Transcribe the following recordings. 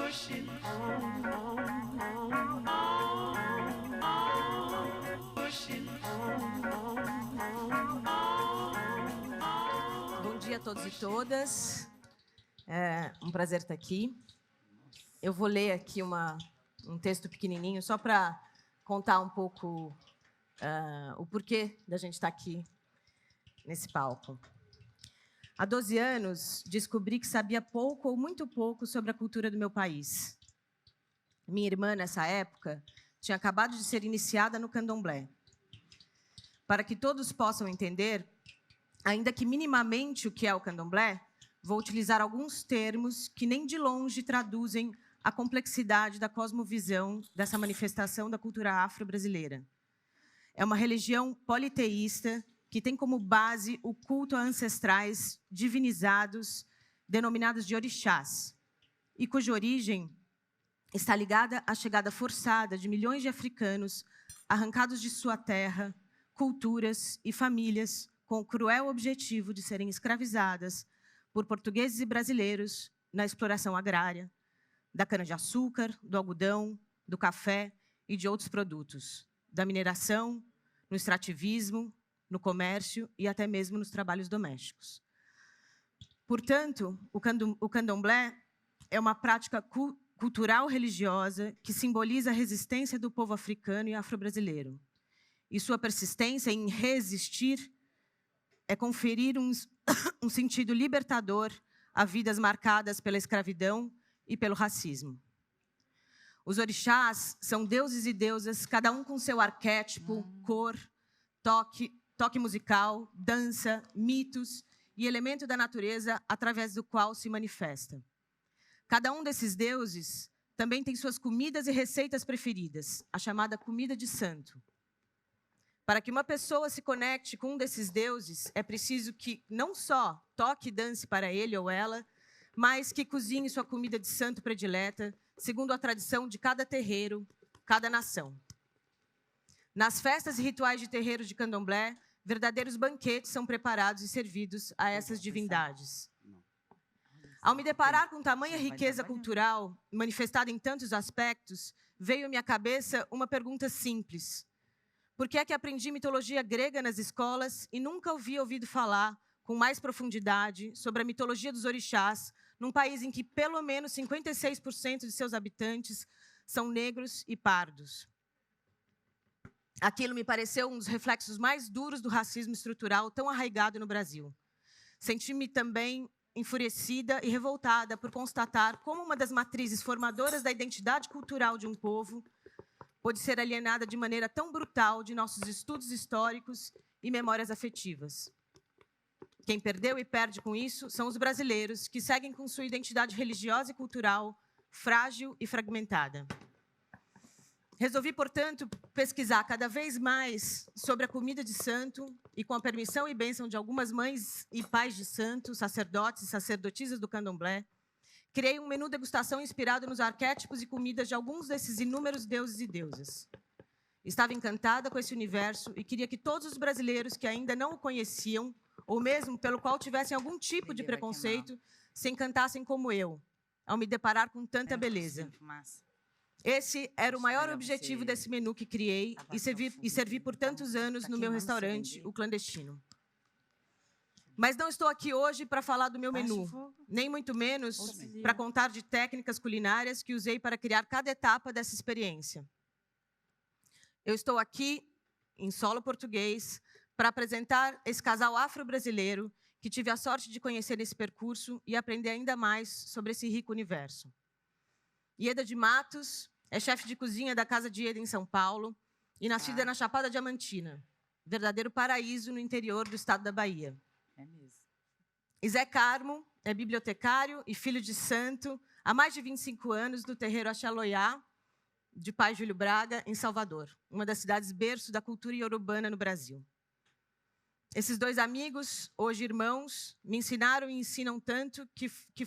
Bom dia a todos e todas. É um prazer estar aqui. Eu vou ler aqui um texto pequenininho só para contar um pouco o porquê da gente estar aqui nesse palco. Há 12 anos, descobri que sabia pouco ou muito pouco sobre a cultura do meu país. Minha irmã, nessa época, tinha acabado de ser iniciada no candomblé. Para que todos possam entender, ainda que minimamente o que é o candomblé, vou utilizar alguns termos que nem de longe traduzem a complexidade da cosmovisão dessa manifestação da cultura afro-brasileira. É uma religião politeísta que tem como base o culto a ancestrais divinizados, denominados de orixás, e cuja origem está ligada à chegada forçada de milhões de africanos arrancados de sua terra, culturas e famílias com o cruel objetivo de serem escravizadas por portugueses e brasileiros na exploração agrária, da cana-de-açúcar, do algodão, do café e de outros produtos, da mineração, no extrativismo, no comércio e até mesmo nos trabalhos domésticos. Portanto, o candomblé é uma prática cultural religiosa que simboliza a resistência do povo africano e afro-brasileiro. E sua persistência em resistir é conferir um sentido libertador a vidas marcadas pela escravidão e pelo racismo. Os orixás são deuses e deusas, cada um com seu arquétipo, cor, toque musical, dança, mitos e elemento da natureza através do qual se manifesta. Cada um desses deuses também tem suas comidas e receitas preferidas, a chamada comida de santo. Para que uma pessoa se conecte com um desses deuses, é preciso que não só toque e dance para ele ou ela, mas que cozinhe sua comida de santo predileta, segundo a tradição de cada terreiro, cada nação. Nas festas e rituais de terreiro de candomblé, verdadeiros banquetes são preparados e servidos a essas divindades. Ao me deparar com tamanha riqueza cultural, manifestada em tantos aspectos, veio à minha cabeça uma pergunta simples. Por que é que aprendi mitologia grega nas escolas e nunca ouvido falar com mais profundidade sobre a mitologia dos orixás, num país em que pelo menos 56% de seus habitantes são negros e pardos? Aquilo me pareceu um dos reflexos mais duros do racismo estrutural tão arraigado no Brasil. Senti-me também enfurecida e revoltada por constatar como uma das matrizes formadoras da identidade cultural de um povo pôde ser alienada de maneira tão brutal de nossos estudos históricos e memórias afetivas. Quem perdeu e perde com isso são os brasileiros, que seguem com sua identidade religiosa e cultural frágil e fragmentada. Resolvi, portanto, pesquisar cada vez mais sobre a comida de santo e, com a permissão e bênção de algumas mães e pais de santo, sacerdotes e sacerdotisas do candomblé, criei um menu degustação inspirado nos arquétipos e comidas de alguns desses inúmeros deuses e deusas. Estava encantada com esse universo e queria que todos os brasileiros que ainda não o conheciam, ou mesmo pelo qual tivessem algum tipo de preconceito, se encantassem como eu, ao me deparar com tanta beleza. Esse era o maior objetivo desse menu que criei e servi por tantos anos no meu restaurante, o Clandestino. Mas não estou aqui hoje para falar do meu menu, nem muito menos para contar de técnicas culinárias que usei para criar cada etapa dessa experiência. Eu estou aqui, em solo português, para apresentar esse casal afro-brasileiro que tive a sorte de conhecer nesse percurso e aprender ainda mais sobre esse rico universo. Ieda de Matos é chefe de cozinha da Casa de Ieda, em São Paulo, e nascida na Chapada Diamantina, verdadeiro paraíso no interior do estado da Bahia. É mesmo. E Zé Carmo é bibliotecário e filho de santo há mais de 25 anos do terreiro Axaloiá, de pai Júlio Braga, em Salvador, uma das cidades berço da cultura iorubana no Brasil. Esses dois amigos, hoje irmãos, me ensinaram e ensinam tanto que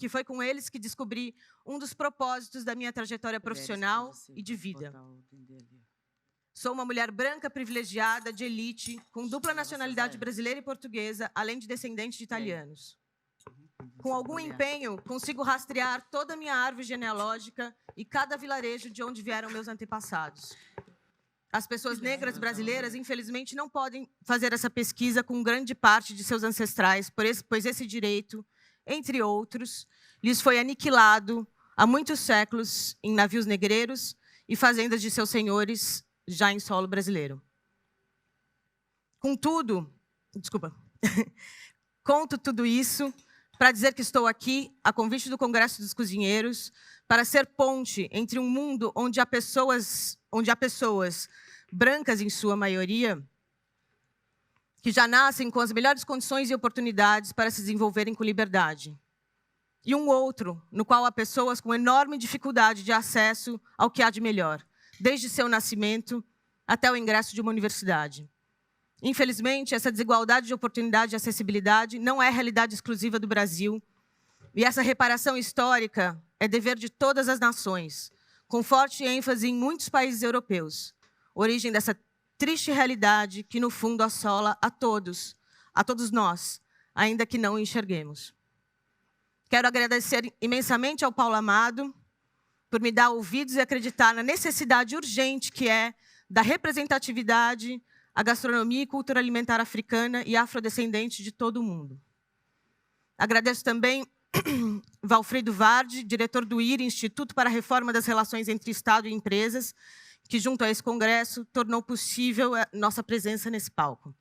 foi com eles que descobri um dos propósitos da minha trajetória profissional e de vida. Sou uma mulher branca privilegiada, de elite, com dupla nacionalidade brasileira e portuguesa, além de descendente de italianos. Com algum empenho, consigo rastrear toda a minha árvore genealógica e cada vilarejo de onde vieram meus antepassados. As pessoas negras brasileiras, infelizmente, não podem fazer essa pesquisa com grande parte de seus ancestrais, pois esse direito, entre outros, lhes foi aniquilado há muitos séculos em navios negreiros e fazendas de seus senhores, já em solo brasileiro. Contudo, conto tudo isso para dizer que estou aqui, a convite do Congresso dos Cozinheiros, para ser ponte entre um mundo onde há pessoas brancas, em sua maioria, que já nascem com as melhores condições e oportunidades para se desenvolverem com liberdade, e um outro, no qual há pessoas com enorme dificuldade de acesso ao que há de melhor, desde seu nascimento até o ingresso de uma universidade. Infelizmente, essa desigualdade de oportunidade e acessibilidade não é realidade exclusiva do Brasil, e essa reparação histórica é dever de todas as nações, com forte ênfase em muitos países europeus. Origem dessa triste realidade que, no fundo, assola a todos nós, ainda que não o enxerguemos. Quero agradecer imensamente ao Paulo Amado por me dar ouvidos e acreditar na necessidade urgente que é da representatividade, a gastronomia e cultura alimentar africana e afrodescendente de todo o mundo. Agradeço também Valfrido Vardi, diretor do IRE, Instituto para a Reforma das Relações entre Estado e Empresas, que, junto a esse congresso, tornou possível a nossa presença nesse palco.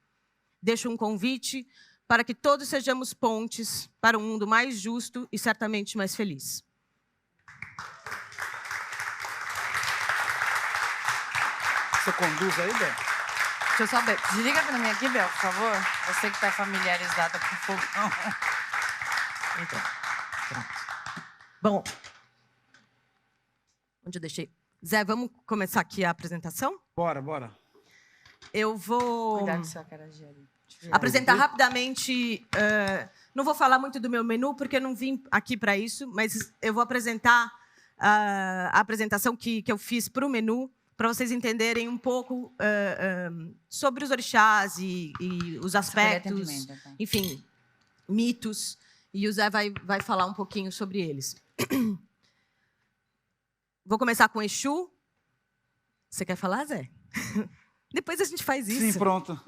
Deixo um convite para que todos sejamos pontes para um mundo mais justo e certamente mais feliz. Você conduz aí, Bel? Deixa eu só ver. Desliga para mim aqui, Bel, por favor. Você que está familiarizada com o fogão. Então, pronto. Bom, onde eu deixei? Zé, vamos começar aqui a apresentação? Bora, bora. Eu vou Cuidado com sua cara de ali. apresentar rapidamente. Não vou falar muito do meu menu, porque eu não vim aqui para isso, mas eu vou apresentar a apresentação que eu fiz para o menu, para vocês entenderem um pouco sobre os orixás e os aspectos, enfim, mitos. E o Zé vai falar um pouquinho sobre eles. Vou começar com Exu. Você quer falar, Zé? Depois a gente faz isso. Sim, pronto.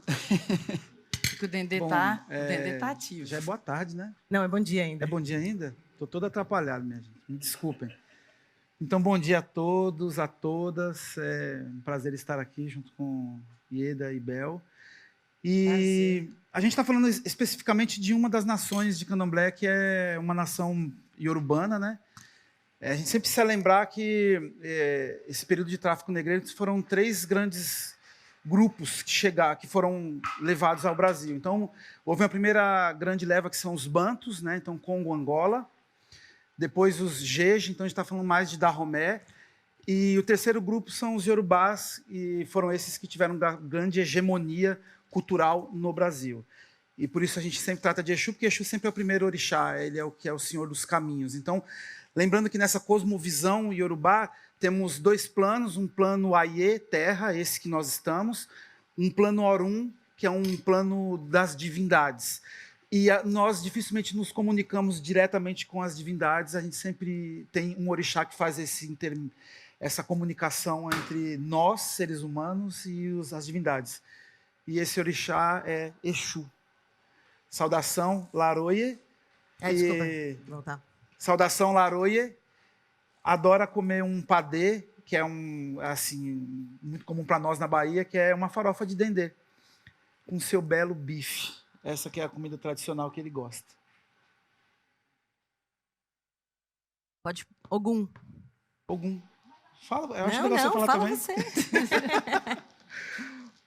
O Dendê tá ativo. Já é boa tarde, né? Não, é bom dia ainda. É bom dia ainda? Estou todo atrapalhado, minha gente. Me desculpem. Então, bom dia a todos, a todas. É um prazer estar aqui junto com Ieda e Bel. E a gente está falando especificamente de uma das nações de Candomblé, que é uma nação iorubana, né? A gente sempre precisa lembrar que esse período de tráfico negreiro foram 3 grandes grupos que foram levados ao Brasil. Então, houve uma primeira grande leva, que são os Bantus, né? Então, Congo, Angola. Depois, os Jeje, então a gente está falando mais de Dahomey. E o terceiro grupo são os Yorubás, e foram esses que tiveram grande hegemonia cultural no Brasil. E por isso a gente sempre trata de Exu, porque Exu sempre é o primeiro orixá, ele é o que é o senhor dos caminhos. Então, lembrando que nessa cosmovisão iorubá, temos 2 planos, um plano Aie, terra, esse que nós estamos, um plano Orum, que é um plano das divindades. E nós dificilmente nos comunicamos diretamente com as divindades, a gente sempre tem um orixá que faz essa comunicação entre nós, seres humanos, e as divindades. E esse orixá é Exu. Saudação, Laroye. Desculpa, voltar. Saudação, Laroye. Adora comer um padê, que é muito comum para nós na Bahia, que é uma farofa de dendê, com seu belo bife. Essa que é a comida tradicional que ele gosta. Pode. Ogum. Ogum. Fala, eu acho não, legal você falar fala também. Você.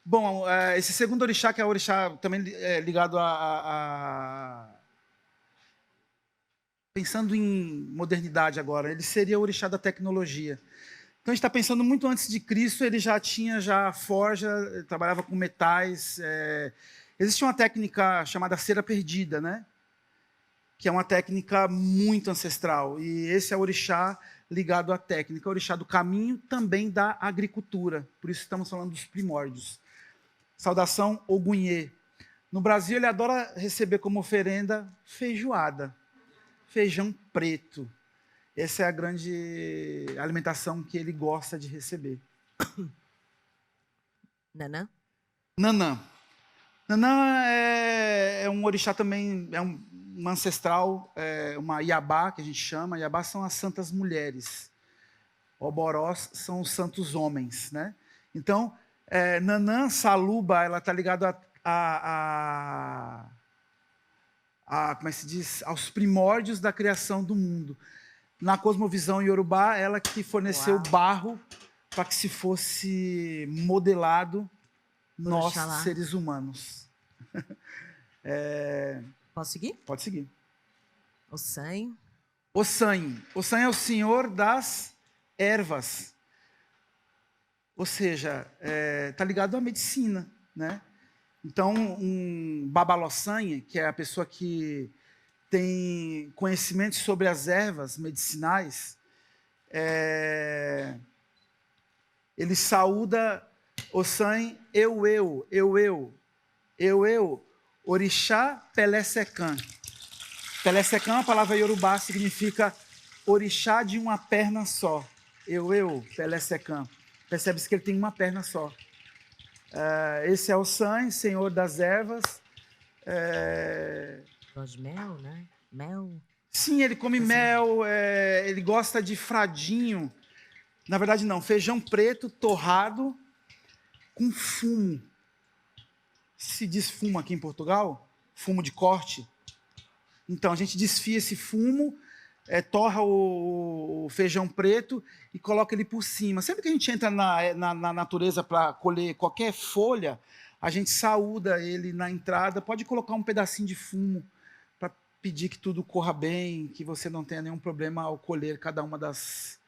Bom, esse segundo orixá, que é o orixá também ligado pensando em modernidade agora, ele seria o orixá da tecnologia. Então, a gente está pensando muito antes de Cristo, ele já tinha forja, trabalhava com metais. Existia uma técnica chamada cera perdida, né? Que é uma técnica muito ancestral. E esse é o orixá ligado à técnica, o orixá do caminho, também da agricultura. Por isso estamos falando dos primórdios. Saudação, Ogunhê. No Brasil, ele adora receber como oferenda feijoada. feijão preto. Essa é a grande alimentação que ele gosta de receber. Nanã? Nanã. Nanã é um orixá também, é um ancestral, uma Iabá, que a gente chama. Iabá são as santas mulheres. Oborós são os santos homens, né? Então, Nanã, Saluba, ela está ligada como é que se diz? Aos primórdios da criação do mundo. Na cosmovisão iorubá, ela que forneceu barro para que se fosse modelado nós, Oxalá. seres humanos. Posso seguir? Pode seguir. Ossan. Ossan. Ossan é o senhor das ervas. Ou seja, está ligado à medicina, né? Então, um babalossanha, que é a pessoa que tem conhecimento sobre as ervas medicinais, ele saúda Ossan eu, orixá Pelé-Secan. Pelé-Secan, a palavra iorubá, significa orixá de uma perna só. Eu, Pelé-Secan. Percebe-se que ele tem uma perna só. Esse é Ossan, senhor das ervas. Gosto de mel, né? Mel. Sim, ele come mel, ele gosta de fradinho. Na verdade, não, feijão preto torrado com fumo. Se diz fumo aqui em Portugal? Fumo de corte. Então, a gente desfia esse fumo, torra o feijão preto e coloca ele por cima. Sempre que a gente entra na natureza para colher qualquer folha, a gente saúda ele na entrada. Pode colocar um pedacinho de fumo para pedir que tudo corra bem, que você não tenha nenhum problema ao colher cada uma das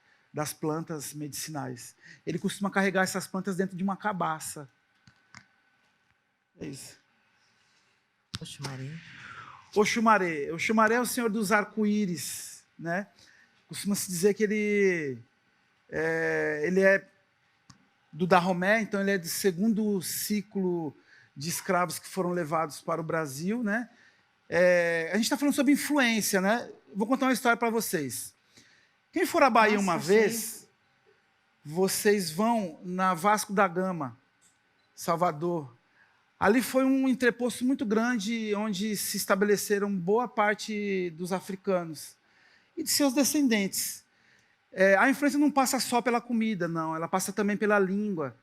plantas medicinais. Ele costuma carregar essas plantas dentro de uma cabaça. É isso. Oxumaré. Oxumaré. Oxumaré é o senhor dos arco-íris, né? Costuma-se dizer que ele é do Dahomey, então ele é do segundo ciclo de escravos que foram levados para o Brasil, né? A gente está falando sobre influência, né? Vou contar uma história para vocês. Quem for à Bahia uma vez, vocês vão na Vasco da Gama, Salvador. Ali foi um entreposto muito grande, onde se estabeleceram boa parte dos africanos e de seus descendentes. A influência não passa só pela comida, não. Ela passa também pela língua.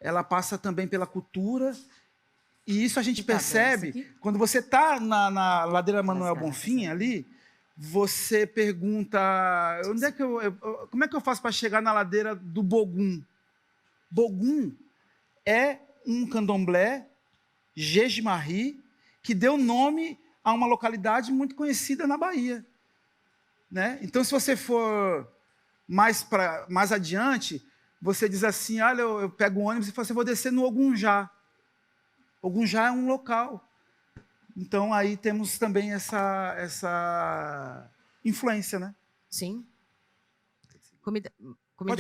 Ela passa também pela cultura. E isso a gente percebe quando você está na ladeira Manuel Bonfim, ali, você pergunta, como é que eu faço para chegar na ladeira do Bogum? Bogum é um candomblé Jejimarri, que deu nome a uma localidade muito conhecida na Bahia, né? Então, se você for mais adiante, você diz assim, olha, eu pego um ônibus e falo assim, vou descer no Ogunjá. Ogunjá é um local. Então, aí temos também essa influência, né? Sim. Comida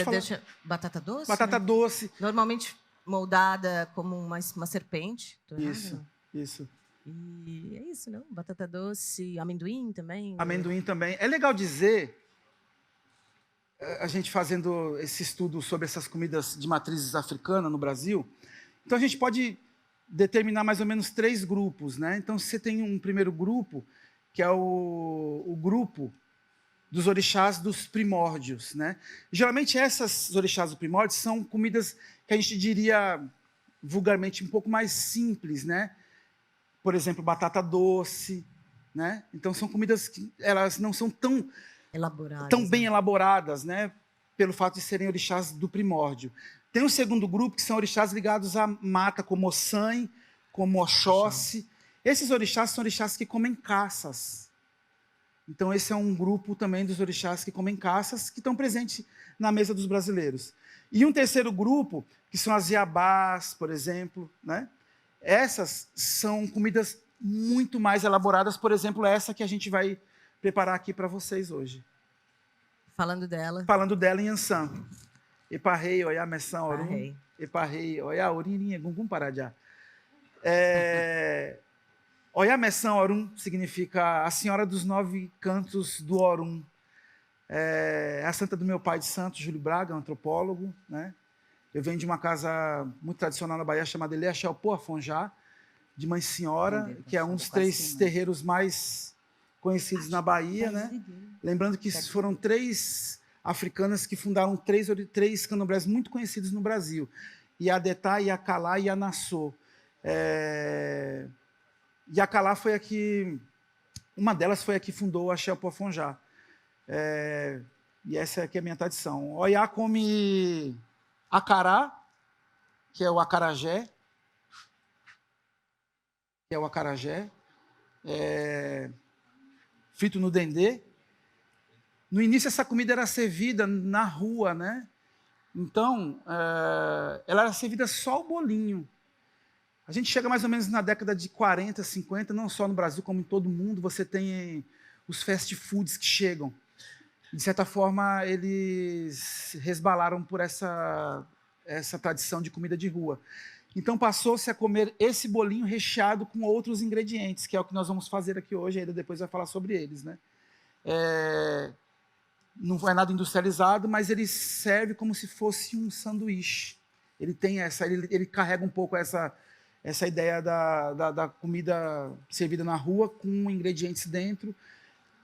deixa batata doce? Batata doce. Normalmente moldada como uma serpente. Isso. E é isso, não? Batata doce, amendoim também. Amendoim também. É legal dizer, a gente fazendo esse estudo sobre essas comidas de matrizes africanas no Brasil, então a gente pode determinar mais ou menos 3 grupos, né? Então, você tem um primeiro grupo, que é o grupo dos orixás dos primórdios, né? Geralmente, essas orixás dos primórdios são comidas que a gente diria vulgarmente um pouco mais simples, né? Por exemplo, batata doce, né? Então, são comidas que elas não são tão bem elaboradas, né? Pelo fato de serem orixás do primórdio. Tem um segundo grupo, que são orixás ligados à mata, como Ossan, como Oxóssi. Esses orixás são orixás que comem caças. Então, esse é um grupo também dos orixás que comem caças, que estão presentes na mesa dos brasileiros. E um terceiro grupo, que são as iabás, por exemplo, né? Essas são comidas muito mais elaboradas, por exemplo, essa que a gente vai preparar aqui para vocês hoje. Falando dela. Falando dela em Ansan. Eparrei, olha, Messão, Orum. Eparrei, olha, Oririnha, Gungum Paradjá. Oyamessã Orum significa a Senhora dos 9 Cantos do Orum. É a santa do meu pai de santo, Júlio Braga, antropólogo, né? Eu venho de uma casa muito tradicional na Bahia chamada Eleachel Poafonjá, de Mãe Senhora, que é um dos 3 terreiros mais conhecidos na Bahia, né? Lembrando que foram 3 africanas que fundaram 3 candomblés muito conhecidos no Brasil: Iadetá, Iacalá e Anassô. Iacalá foi a que... Uma delas foi a que fundou a Axé Poafonjá. E essa aqui é a minha tradição. Oiá come acará, que é o acarajé. Frito no dendê. No início, essa comida era servida na rua, né? Então, ela era servida só o bolinho. A gente chega mais ou menos na década de 40, 50, não só no Brasil, como em todo mundo, você tem os fast foods que chegam. De certa forma, eles resbalaram por essa tradição de comida de rua. Então, passou-se a comer esse bolinho recheado com outros ingredientes, que é o que nós vamos fazer aqui hoje, ainda depois vai falar sobre eles, né? Não é nada industrializado, mas ele serve como se fosse um sanduíche. Ele tem ele carrega um pouco essa ideia da comida servida na rua com ingredientes dentro.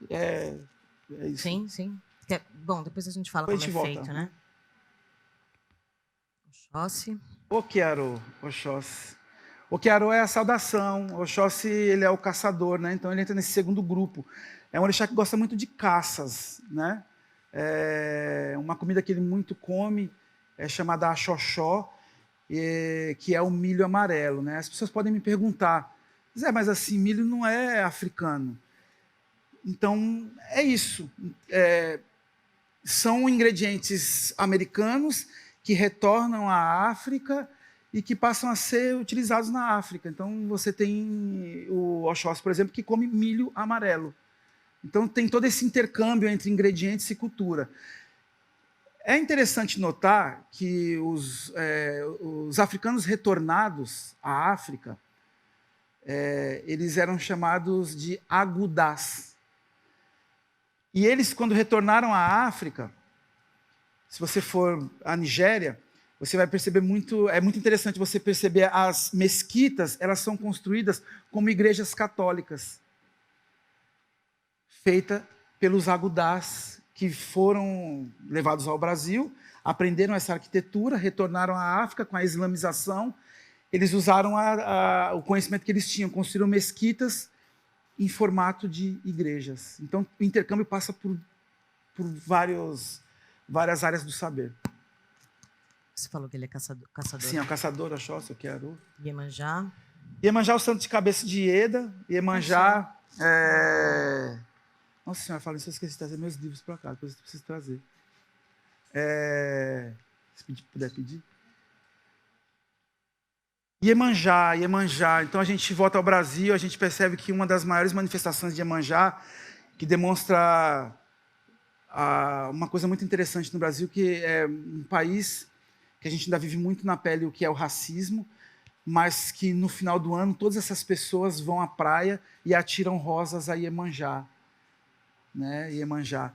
É isso. Sim, sim. Bom, depois a gente fala depois como é feito, né? Oxóssi. Okiaro, Oxóssi. Okiaro é a saudação. Oxóssi, ele é o caçador, né? Então ele entra nesse segundo grupo. É um orixá que gosta muito de caças, né? Uma comida que ele muito come é chamada axoxó, que é o milho amarelo, né? As pessoas podem me perguntar, Zé, mas assim, milho não é africano. Então, é isso. São ingredientes americanos que retornam à África e que passam a ser utilizados na África. Então, você tem o Oxóssi, por exemplo, que come milho amarelo. Então, tem todo esse intercâmbio entre ingredientes e cultura. É interessante notar que os africanos retornados à África, eles eram chamados de agudás. E eles, quando retornaram à África, se você for à Nigéria, você vai perceber é muito interessante você perceber as mesquitas, elas são construídas como igrejas católicas, feita pelos agudás que foram levados ao Brasil, aprenderam essa arquitetura, retornaram à África com a islamização. Eles usaram o conhecimento que eles tinham, construíram mesquitas em formato de igrejas. Então, o intercâmbio passa por várias áreas do saber. Você falou que ele é caçador. Sim, é o caçador, Oxóssi, Okiaro. Iemanjá. Iemanjá é o santo de cabeça de Ieda. Iemanjá Nossa senhora, falando isso, eu esqueci de trazer meus livros para cá, depois eu preciso trazer. Se puder pedir. Iemanjá. Então a gente volta ao Brasil, a gente percebe que uma das maiores manifestações de Iemanjá, que demonstra uma coisa muito interessante no Brasil, que é um país que a gente ainda vive muito na pele o que é o racismo, mas que no final do ano todas essas pessoas vão à praia e atiram rosas a Iemanjá. Né? Iemanjá.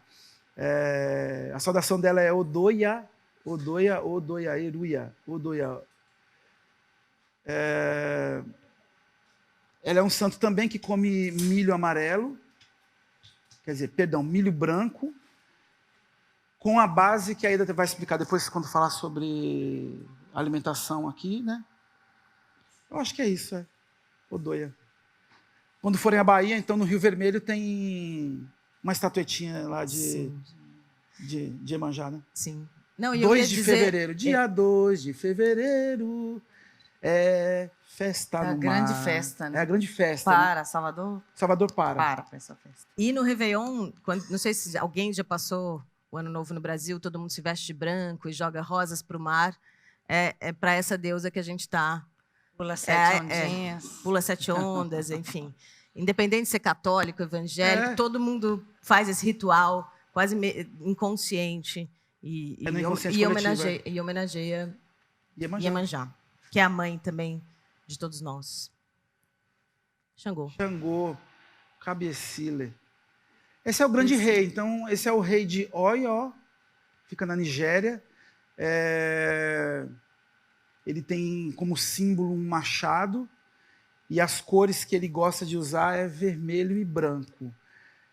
A saudação dela é Odoia, Eruia, Odoia. Ela é um santo também que come milho amarelo, milho branco, com a base que a Ida vai explicar depois quando falar sobre alimentação aqui, né? Eu acho que é isso, Odoia. Quando forem à Bahia, então no Rio Vermelho tem uma estatuetinha lá de Iemanjá, né? Sim. Não, 2 de fevereiro, dia 2 de fevereiro, festa no mar. É a grande festa, né? É a grande festa. Para, né? Salvador? Salvador para essa festa. E no Réveillon, não sei se alguém já passou o Ano Novo no Brasil, todo mundo se veste de branco e joga rosas para o mar. É para essa deusa que a gente está... Pula 7 ondinhas. Pula 7 ondas, enfim. Independente de ser católico, evangélico, todo mundo faz esse ritual quase inconsciente e homenageia Iemanjá, que é a mãe também de todos nós. Xangô. Xangô, Kabiyesile. Esse é o grande rei. Então, esse é o rei de Ọ̀yọ́, fica na Nigéria. Ele tem como símbolo um machado e as cores que ele gosta de usar é vermelho e branco.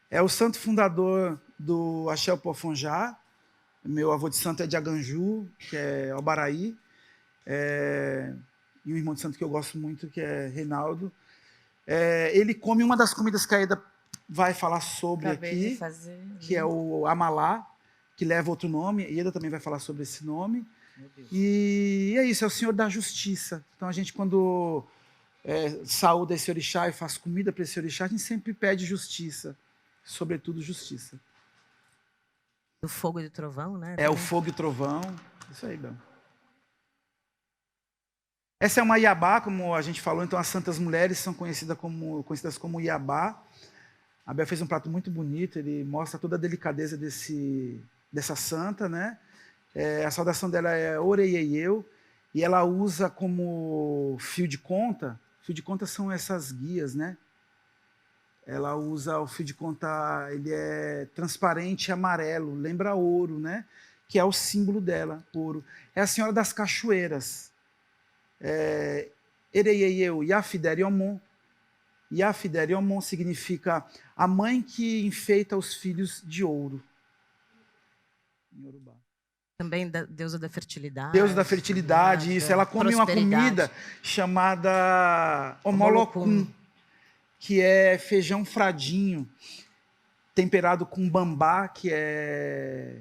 É o santo fundador do Axé Pofonjá. Meu avô de santo é de Aganju, que é Obaraí. E um irmão de santo que eu gosto muito, que é Reinaldo. Ele come uma das comidas que a Eda vai falar sobre aqui, que é o amalá, que leva outro nome. E Eda também vai falar sobre esse nome. E é isso, é o Senhor da Justiça. Então a gente, quando saúda esse orixá e faz comida para esse orixá, a gente sempre pede justiça, sobretudo justiça. Do fogo e do trovão, né? O fogo e o trovão. Isso aí, Bel. Essa é uma Iabá, como a gente falou, então as santas mulheres são conhecidas como Iabá. A Bel fez um prato muito bonito, ele mostra toda a delicadeza dessa santa, né? A saudação dela é Oreieieu, e ela usa como fio de conta são essas guias, né? Ela usa o fio de conta, ele é transparente e amarelo, lembra ouro, né? Que é o símbolo dela, ouro. É a Senhora das Cachoeiras. Ereieieu Yafideriomon. Yafideriomon significa a mãe que enfeita os filhos de ouro. Em Yorubá. Também deusa da fertilidade. Deusa da fertilidade, isso. Ela come uma comida chamada Omolocum, que é feijão fradinho, temperado com bambá, que é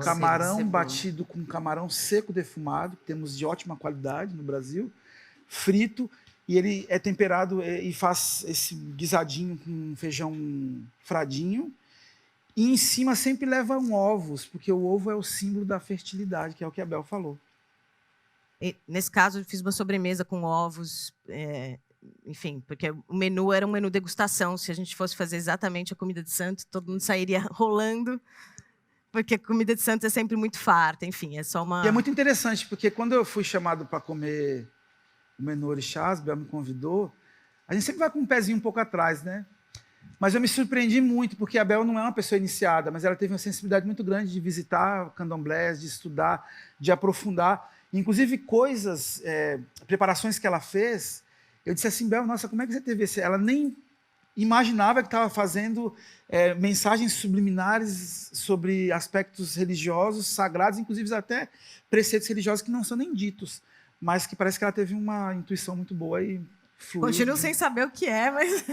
camarão batido com camarão seco defumado, que temos de ótima qualidade no Brasil, frito, e ele é temperado e faz esse guisadinho com feijão fradinho. E em cima sempre levam ovos, porque o ovo é o símbolo da fertilidade, que é o que a Bel falou. E, nesse caso, eu fiz uma sobremesa com ovos, enfim, porque o menu era um menu degustação. Se a gente fosse fazer exatamente a comida de santo, todo mundo sairia rolando, porque a comida de santo é sempre muito farta, enfim, é só uma... E é muito interessante, porque quando eu fui chamado para comer o menu orixás, Bel me convidou, a gente sempre vai com um pezinho um pouco atrás, né? Mas eu me surpreendi muito, porque a Bel não é uma pessoa iniciada, mas ela teve uma sensibilidade muito grande de visitar candomblés, de estudar, de aprofundar. Inclusive, preparações que ela fez, eu disse assim, Bel, nossa, como é que você teve esse... Ela nem imaginava que estava fazendo mensagens subliminares sobre aspectos religiosos, sagrados, inclusive até preceitos religiosos que não são nem ditos, mas que parece que ela teve uma intuição muito boa e... fluiu. Continuo sem saber o que é, mas...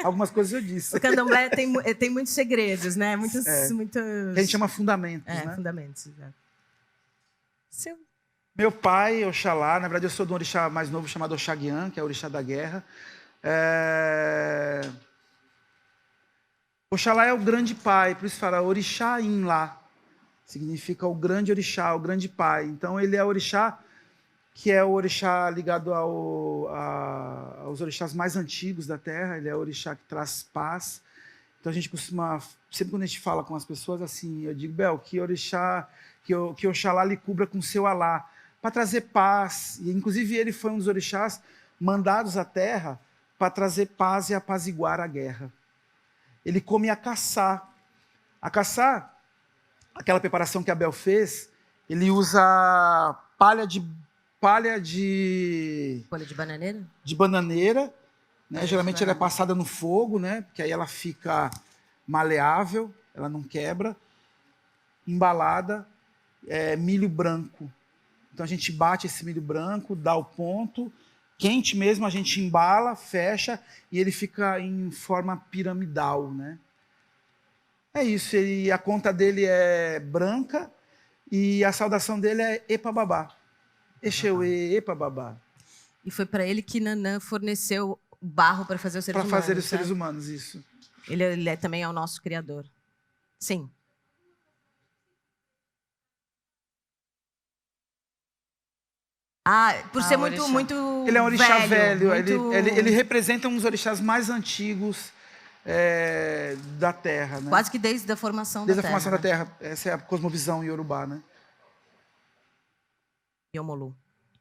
Algumas coisas eu disse. O candomblé tem muitos segredos, né? Muitos... A gente chama fundamentos, né? Fundamentos, exato. Meu pai, Oxalá, na verdade eu sou de um orixá mais novo chamado Oxaguian, que é o orixá da guerra. Oxalá é o grande pai, por isso fala orixá Inlá. Significa o grande orixá, o grande pai. Então ele é orixá que é o orixá ligado aos orixás mais antigos da Terra. Ele é o orixá que traz paz. Então a gente costuma, sempre quando a gente fala com as pessoas, assim, eu digo, Bel, que orixá, que Oxalá lhe cubra com seu alá, para trazer paz. E inclusive ele foi um dos orixás mandados à Terra para trazer paz e apaziguar a guerra. Ele come a caçá. A caçá, aquela preparação que a Bel fez, ele usa palha de bananeira? De bananeira, né? Geralmente ela é passada no fogo, né? Porque aí ela fica maleável, ela não quebra. Embalada, milho branco. Então a gente bate esse milho branco, dá o ponto, quente mesmo, a gente embala, fecha e ele fica em forma piramidal, né? É isso, a conta dele é branca e a saudação dele é Epababá. Exeuê, Epababá. E foi para ele que Nanã forneceu o barro para fazer os seres humanos. Para fazer os seres humanos, isso. Ele também é o nosso criador. Sim. Por ser muito ele é um orixá velho. Muito... Ele representa um dos orixás mais antigos da Terra. Né? Quase que desde a formação da Terra. Desde a formação da Terra. Essa é a cosmovisão iorubá, né? E Omolu.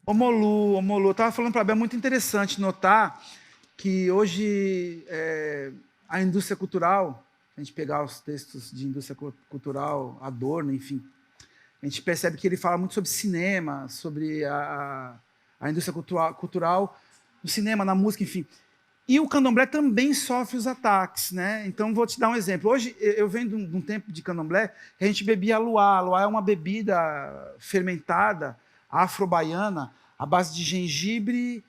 Omolu. Eu estava falando para a Bel, é muito interessante notar que hoje a indústria cultural, a gente pegar os textos de indústria cultural, Adorno, enfim, a gente percebe que ele fala muito sobre cinema, sobre a indústria cultural, no cinema, na música, enfim. E o candomblé também sofre os ataques, né? Então, vou te dar um exemplo. Hoje, eu venho de um tempo de candomblé que a gente bebia luá. Luá é uma bebida fermentada, afro-baiana, à base de gengibre,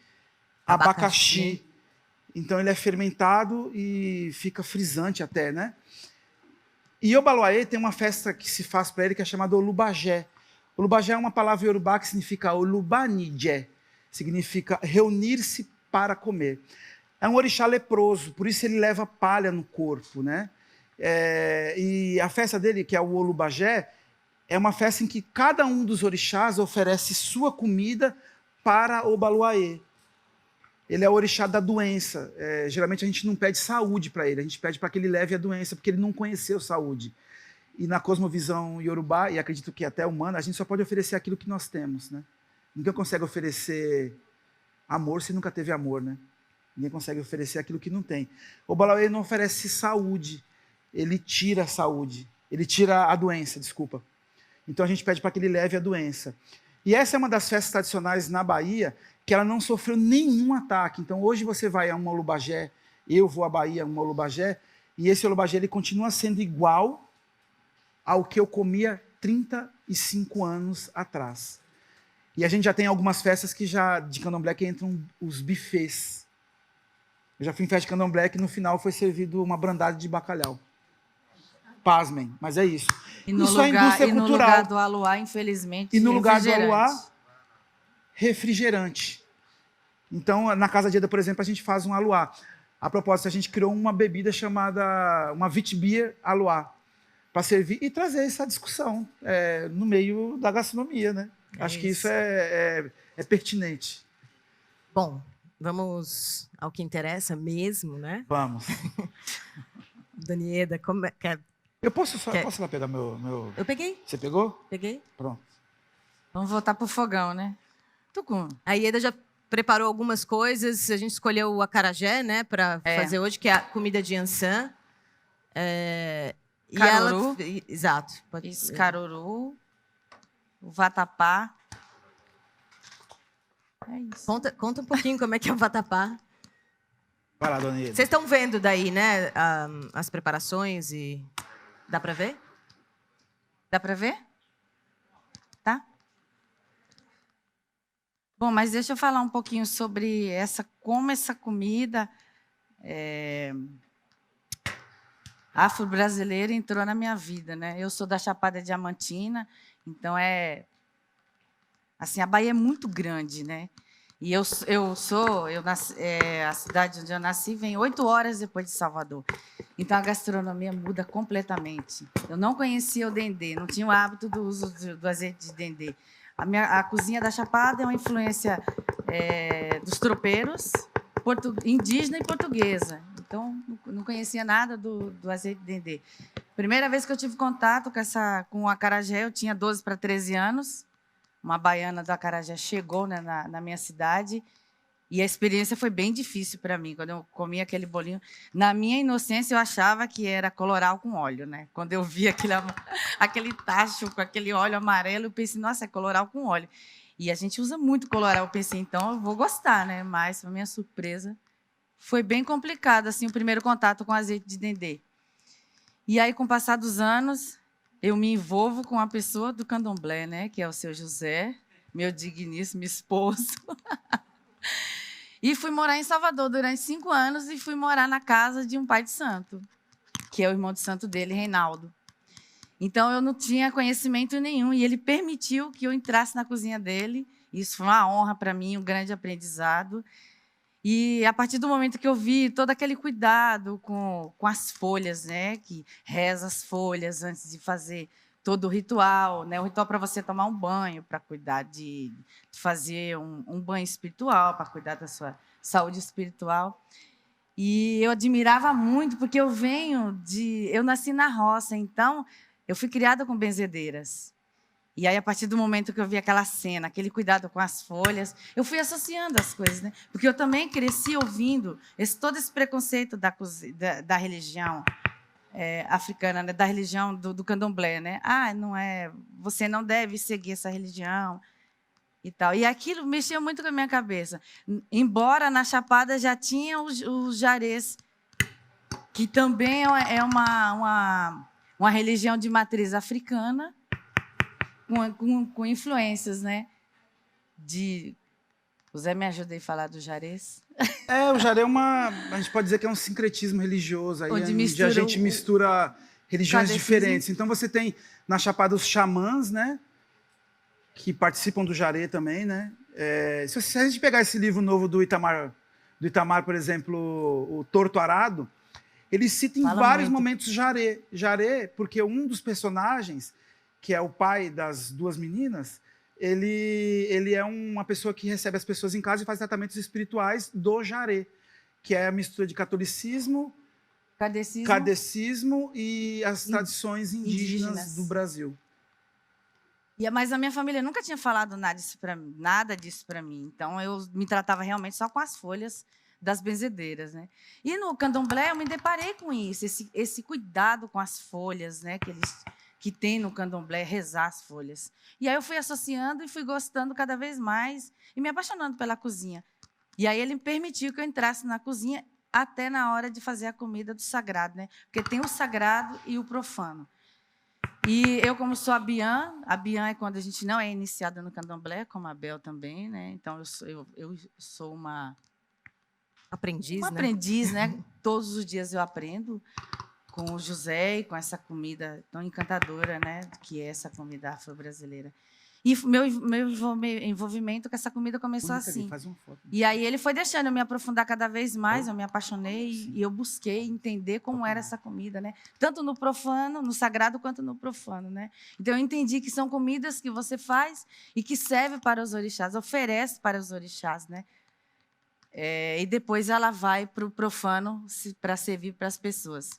abacaxi. Então, ele é fermentado e fica frisante até, né? E Obaloaê tem uma festa que se faz para ele que é chamada Olubagé. Olubagé é uma palavra iorubá que significa Olubanijé, significa reunir-se para comer. É um orixá leproso, por isso ele leva palha no corpo, né? E a festa dele, que é o Olubagé, é uma festa em que cada um dos orixás oferece sua comida para Obaloaê. Ele é o orixá da doença. Geralmente a gente não pede saúde para ele, a gente pede para que ele leve a doença, porque ele não conheceu saúde. E na cosmovisão iorubá, e acredito que até humana, a gente só pode oferecer aquilo que nós temos, né? Ninguém consegue oferecer amor se nunca teve amor, né? Ninguém consegue oferecer aquilo que não tem. O Obaloaê não oferece saúde, ele tira a saúde, ele tira a doença, desculpa. Então a gente pede para que ele leve a doença. E essa é uma das festas tradicionais na Bahia que ela não sofreu nenhum ataque. Então hoje você vai a uma Olubagé, eu vou à Bahia a uma Olubagé, e esse Olubagé ele continua sendo igual ao que eu comia 35 anos atrás. E a gente já tem algumas festas que já de candomblé que entram os buffets. Eu já fui em festa de candomblé que no final foi servido uma brandada de bacalhau. Pasmem, mas é isso. Isso é indústria cultural. No lugar do aluá, infelizmente, e no lugar do aluá, refrigerante. Então, na Casa de Eda, por exemplo, a gente faz um aluá. A propósito, a gente criou uma bebida chamada uma Witbier aluá, para servir e trazer essa discussão no meio da gastronomia, né? Acho que isso é pertinente. Bom, vamos ao que interessa mesmo, né? Vamos. Danieda, como é que... Eu posso ir lá pegar meu... Eu peguei. Você pegou? Peguei. Pronto. Vamos voltar pro fogão, né? Tucum. A Ieda já preparou algumas coisas. A gente escolheu o acarajé, né, para fazer hoje, que é a comida de Ançã. Caruru. Exato. Isso, caruru. O vatapá. É isso. Conta um pouquinho como é que é o vatapá. Vai lá, dona Ieda. Vocês estão vendo daí, né, as preparações e... Dá para ver? Dá para ver? Tá? Bom, mas deixa eu falar um pouquinho sobre como essa comida afro-brasileira entrou na minha vida, né? Eu sou da Chapada Diamantina, então assim, a Bahia é muito grande, né? E a cidade onde eu nasci vem 8 horas depois de Salvador. Então, a gastronomia muda completamente. Eu não conhecia o dendê, não tinha o hábito do uso do azeite de dendê. A cozinha da Chapada é uma influência dos tropeiros, indígena e portuguesa. Então, não conhecia nada do azeite de dendê. Primeira vez que eu tive contato com o acarajé, eu tinha 12 para 13 anos. Uma baiana do acarajé chegou, né, na minha cidade, e a experiência foi bem difícil para mim. Quando eu comi aquele bolinho, na minha inocência, eu achava que era coloral com óleo, né? Quando eu vi aquele tacho com aquele óleo amarelo, eu pensei, nossa, é coloral com óleo. E a gente usa muito coloral, eu pensei, então eu vou gostar, né? Mas, para minha surpresa, foi bem complicado assim, o primeiro contato com azeite de dendê. E aí, com o passar dos anos, eu me envolvo com a pessoa do candomblé, né? Que é o seu José, meu digníssimo esposo. E fui morar em Salvador durante 5 anos e fui morar na casa de um pai de santo, que é o irmão de santo dele, Reinaldo. Então, eu não tinha conhecimento nenhum e ele permitiu que eu entrasse na cozinha dele. Isso foi uma honra para mim, um grande aprendizado. E, a partir do momento que eu vi todo aquele cuidado com as folhas, né, que reza as folhas antes de fazer todo o ritual, né, o ritual para você tomar um banho, para cuidar de fazer um banho espiritual, para cuidar da sua saúde espiritual. E eu admirava muito, porque eu nasci na roça, então eu fui criada com benzedeiras. E aí, a partir do momento que eu vi aquela cena, aquele cuidado com as folhas, eu fui associando as coisas, né? Porque eu também cresci ouvindo todo esse preconceito da religião africana, né? Da religião do candomblé, né? Ah, não é, você não deve seguir essa religião e tal. E aquilo mexeu muito com a minha cabeça. Embora na Chapada já tinha os jarés, que também é uma religião de matriz africana, com influências, né? O Zé me ajuda a falar do jarés. O jaré a gente pode dizer que é um sincretismo religioso, aí onde a gente mistura religiões diferentes. Então você tem na Chapada os xamãs, né? Que participam do jaré também, né? Se a gente pegar esse livro novo do Itamar, por exemplo, o Torto Arado, ele cita em vários momentos jaré. Jaré, porque um dos personagens, que é o pai das duas meninas, ele é uma pessoa que recebe as pessoas em casa e faz tratamentos espirituais do jaré, que é a mistura de catolicismo, kardecismo e as tradições indígenas do Brasil. Mas a minha família nunca tinha falado nada disso para mim. Então, eu me tratava realmente só com as folhas das benzedeiras, né? E no candomblé eu me deparei com isso, esse cuidado com as folhas, né? Que tem no candomblé, rezar as folhas. E aí eu fui associando e fui gostando cada vez mais e me apaixonando pela cozinha. E aí ele me permitiu que eu entrasse na cozinha até na hora de fazer a comida do sagrado, né? Porque tem o sagrado e o profano. E eu, como sou a Bian é quando a gente não é iniciada no candomblé, como a Bel também, né? Então, eu sou uma aprendiz, né? Todos os dias eu aprendo com o José e com essa comida tão encantadora, né? Que é essa comida afro-brasileira. E meu envolvimento com essa comida começou assim. E aí ele foi deixando eu me aprofundar cada vez mais, eu me apaixonei e eu busquei entender como era essa comida, né? Tanto no profano, no sagrado, quanto no profano, né? Então eu entendi que são comidas que você faz e que serve para os orixás, oferece para os orixás, né? E depois ela vai para o profano para servir para as pessoas.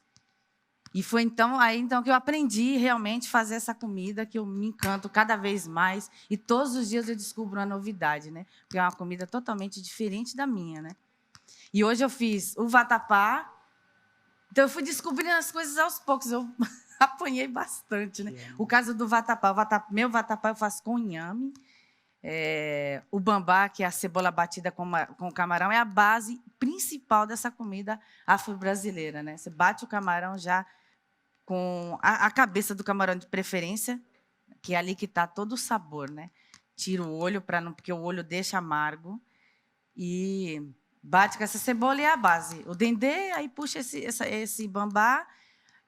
E foi então que eu aprendi realmente a fazer essa comida, que eu me encanto cada vez mais. E todos os dias eu descubro uma novidade, né? Porque é uma comida totalmente diferente da minha, né? E hoje eu fiz o vatapá. Então, eu fui descobrindo as coisas aos poucos. Eu apanhei bastante, né? O caso do vatapá. Meu vatapá eu faço com inhame. O bambá, que é a cebola batida com camarão, é a base principal dessa comida afro-brasileira, né? Você bate o camarão já com a cabeça do camarão de preferência, que é ali que está todo o sabor, né? Tira o olho, porque o olho deixa amargo, e bate com essa cebola e é a base. O dendê, aí puxa esse bambá,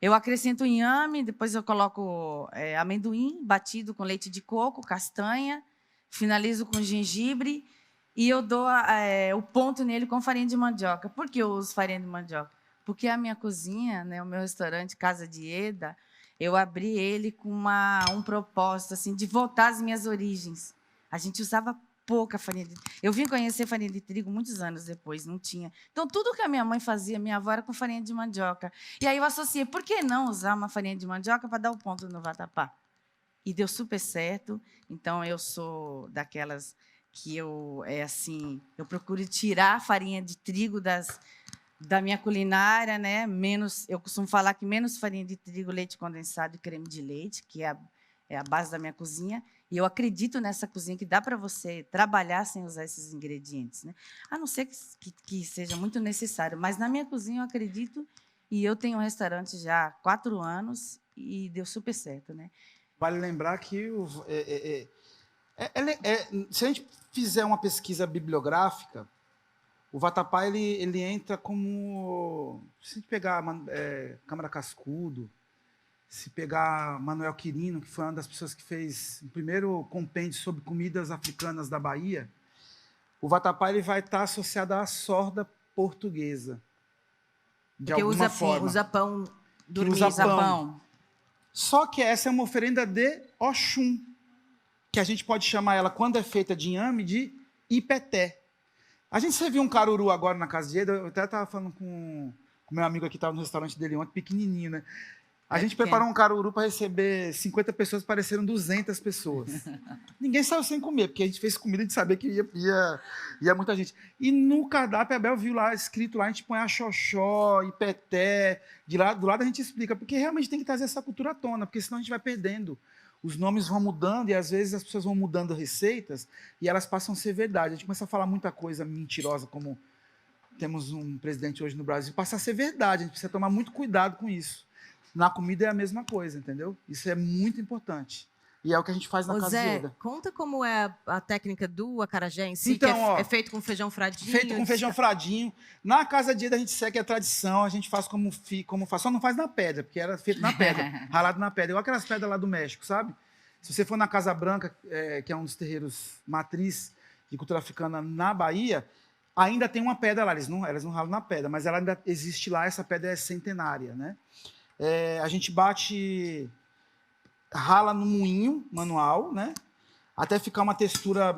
eu acrescento o inhame, depois eu coloco amendoim batido com leite de coco, castanha, finalizo com gengibre e eu dou o ponto nele com farinha de mandioca. Por que eu uso farinha de mandioca? Porque a minha cozinha, né, o meu restaurante Casa de Ieda, eu abri ele com um propósito assim, de voltar às minhas origens. A gente usava pouca farinha de trigo. Eu vim conhecer farinha de trigo muitos anos depois, não tinha. Então, tudo que a minha mãe fazia, minha avó, era com farinha de mandioca. E aí eu associei, por que não usar uma farinha de mandioca para dar o ponto no vatapá? E deu super certo. Então, eu sou daquelas que eu procuro tirar a farinha de trigo da minha culinária, né? Eu costumo falar que menos farinha de trigo, leite condensado e creme de leite, que é a base da minha cozinha. E eu acredito nessa cozinha que dá para você trabalhar sem usar esses ingredientes, né? A não ser que seja muito necessário. Mas na minha cozinha eu acredito, e eu tenho um restaurante já há 4 anos e deu super certo, né? Vale lembrar que se a gente fizer uma pesquisa bibliográfica, o vatapá ele entra como, se a gente pegar Câmara Cascudo, se pegar Manuel Quirino, que foi uma das pessoas que fez o primeiro compêndio sobre comidas africanas da Bahia, o vatapá ele vai estar associado à sorda portuguesa, de alguma forma. Usa pão, usa pão. Só que essa é uma oferenda de Oxum, que a gente pode chamar ela, quando é feita de inhame, de ipeté. A gente serviu um caruru agora na casa de Ieda, eu até estava falando com o meu amigo aqui, estava no restaurante dele ontem, pequenininho, né? A gente preparou um caruru para receber 50 pessoas, pareceram 200 pessoas. Ninguém saiu sem comer, porque a gente fez comida de saber que ia muita gente. E no cardápio, a Bel viu lá, escrito lá, a gente põe axoxó, ipeté, do lado a gente explica, porque realmente tem que trazer essa cultura à tona, porque senão a gente vai perdendo. Os nomes vão mudando e às vezes as pessoas vão mudando receitas e elas passam a ser verdade. A gente começa a falar muita coisa mentirosa, como temos um presidente hoje no Brasil, passa a ser verdade, a gente precisa tomar muito cuidado com isso. Na comida é a mesma coisa, entendeu? Isso é muito importante. E é o que a gente faz na casa de Ieda. Conta como é a técnica do acarajé em si, então, que é feito com feijão fradinho. Feito com feijão fradinho. Na casa de Ieda a gente segue a tradição, a gente faz como faz. Só não faz na pedra, porque era feito na pedra, ralado na pedra. Igual aquelas pedras lá do México, sabe? Se você for na Casa Branca, que é um dos terreiros matriz de cultura africana na Bahia, ainda tem uma pedra lá. Elas não ralam na pedra, mas ela ainda existe lá, essa pedra é centenária, né? A gente rala no moinho manual, né? Até ficar uma textura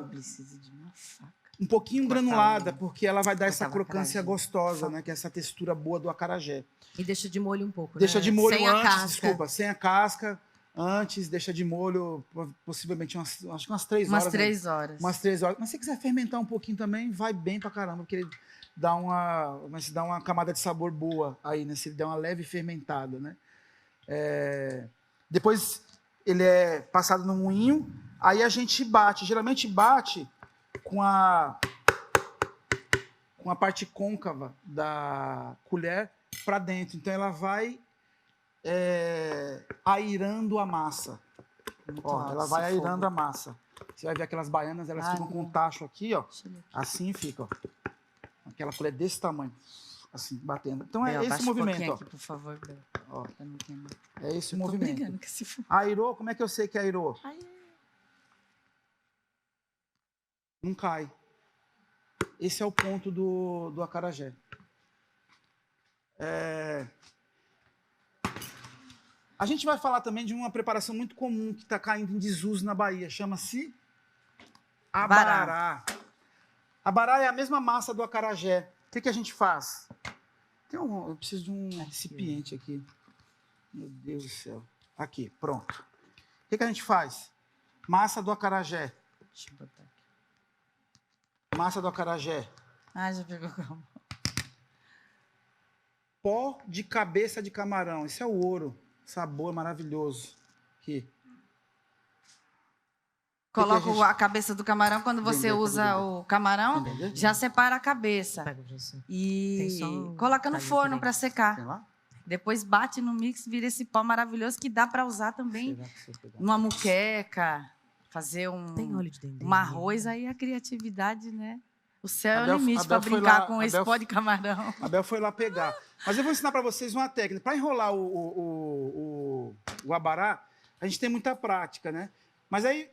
um pouquinho granulada, porque ela vai dar essa crocância gostosa, né? Que é essa textura boa do acarajé. E deixa de molho um pouco, Deixa de molho sem antes, sem a casca. Antes, deixa de molho, possivelmente acho que umas 3 horas. Umas 3 horas. Umas 3 horas. Mas se você quiser fermentar um pouquinho também, vai bem pra caramba, porque ele dá uma camada de sabor boa aí, né? Se ele der uma leve fermentada, né? Depois ele é passado no moinho, aí a gente bate. Geralmente bate com a parte côncava da colher para dentro. Então ela vai airando a massa. Ela vai airando a massa. Você vai ver aquelas baianas, elas ficam com um tacho aqui, ó. Assim fica, ó. Aquela colher desse tamanho. Assim, batendo. Então é esse movimento, ó. Aqui, por favor, Bel. Ó. Não é esse o movimento. Que airou, como é que eu sei que airou? Não cai. Esse é o ponto do acarajé. A gente vai falar também de uma preparação muito comum que está caindo em desuso na Bahia. Chama-se abará. Abará é a mesma massa do acarajé. O que a gente faz? Eu preciso de um recipiente aqui. Meu Deus do céu. Aqui, pronto. O que a gente faz? Massa do acarajé. Deixa eu botar aqui. Massa do acarajé. Já pegou com a mão. Pó de cabeça de camarão. Isso é o ouro. Sabor maravilhoso. Aqui. Coloca a cabeça do camarão, quando você usa o camarão, já separa a cabeça. E coloca no forno para secar. Depois bate no mix, vira esse pó maravilhoso que dá para usar também numa muqueca, fazer um arroz, aí a criatividade, né? O céu é o limite para brincar com esse pó de camarão. A Bel foi lá pegar. Mas eu vou ensinar para vocês uma técnica. Para enrolar o abará, a gente tem muita prática, né? Mas aí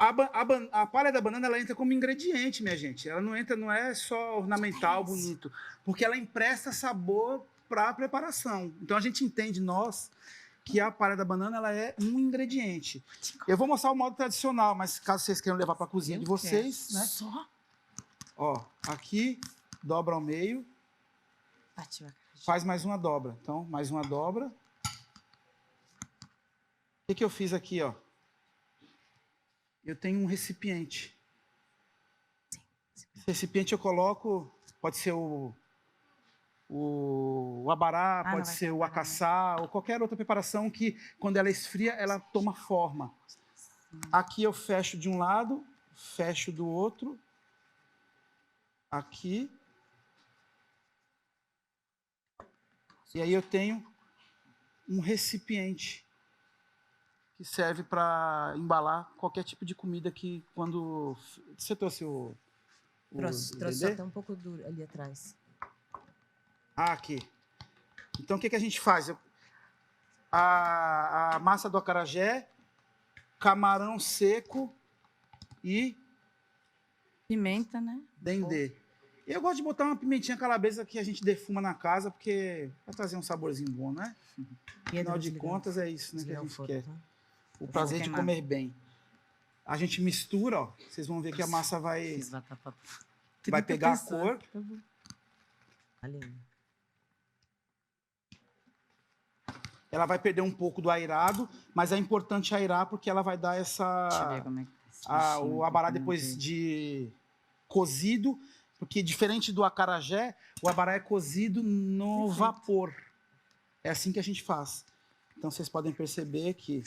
a palha da banana ela entra como ingrediente, minha gente. Ela não é só ornamental, bonito, porque ela empresta sabor para a preparação. Então a gente entende, que a palha da banana ela é um ingrediente. Eu vou mostrar o modo tradicional, mas caso vocês queiram levar para a cozinha de vocês, né? Só? Ó, aqui dobra ao meio. Faz mais uma dobra. Então, mais uma dobra. O que eu fiz aqui, ó? Eu tenho um recipiente. Esse recipiente eu coloco, pode ser o abará, pode ser o acaçá, ou qualquer outra preparação que, quando ela esfria, ela toma forma. Aqui eu fecho de um lado, fecho do outro. Aqui. E aí eu tenho um recipiente que serve para embalar qualquer tipo de comida que quando... Você trouxe o trouxe até um pouco duro ali atrás. Aqui. Então, o que a gente faz? A massa do acarajé, camarão seco e... Pimenta, né? Dendê. Eu gosto de botar uma pimentinha calabresa que a gente defuma na casa, porque vai trazer um saborzinho bom, né? Afinal de contas, é isso, né, que a gente quer. O prazer de comer bem. A gente mistura, ó. Vocês vão ver que a massa vai pegar a cor. ela vai perder um pouco do airado, mas é importante airar porque ela vai dar Deixa eu ver como é que o abará depois de cozido, porque diferente do acarajé, o abará é cozido no vapor. É assim que a gente faz. Então vocês podem perceber que...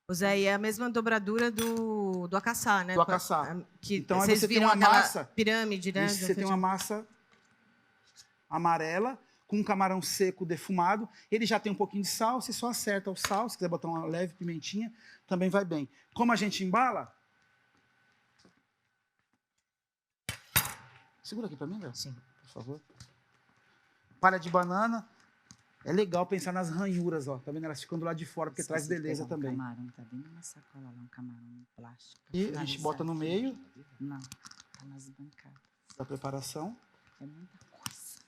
O Zé, e é a mesma dobradura do acaçá, né? Do acaçá. Que então vocês você tem viram uma aquela massa... pirâmide, né? Isso, você tem uma massa amarela com um camarão seco defumado. Ele já tem um pouquinho de sal, você só acerta o sal. Se quiser botar uma leve pimentinha, também vai bem. Como a gente embala... Segura aqui para mim, Léo. Sim. Por favor. Palha de banana. É legal pensar nas ranhuras, ó. Tá vendo? Elas ficam do lado de fora, porque traz beleza também. Um camarão, tá dentro de uma sacola lá, um camarão plástico. E a gente bota no meio. Não, tá nas bancadas. Da preparação. É muita coisa.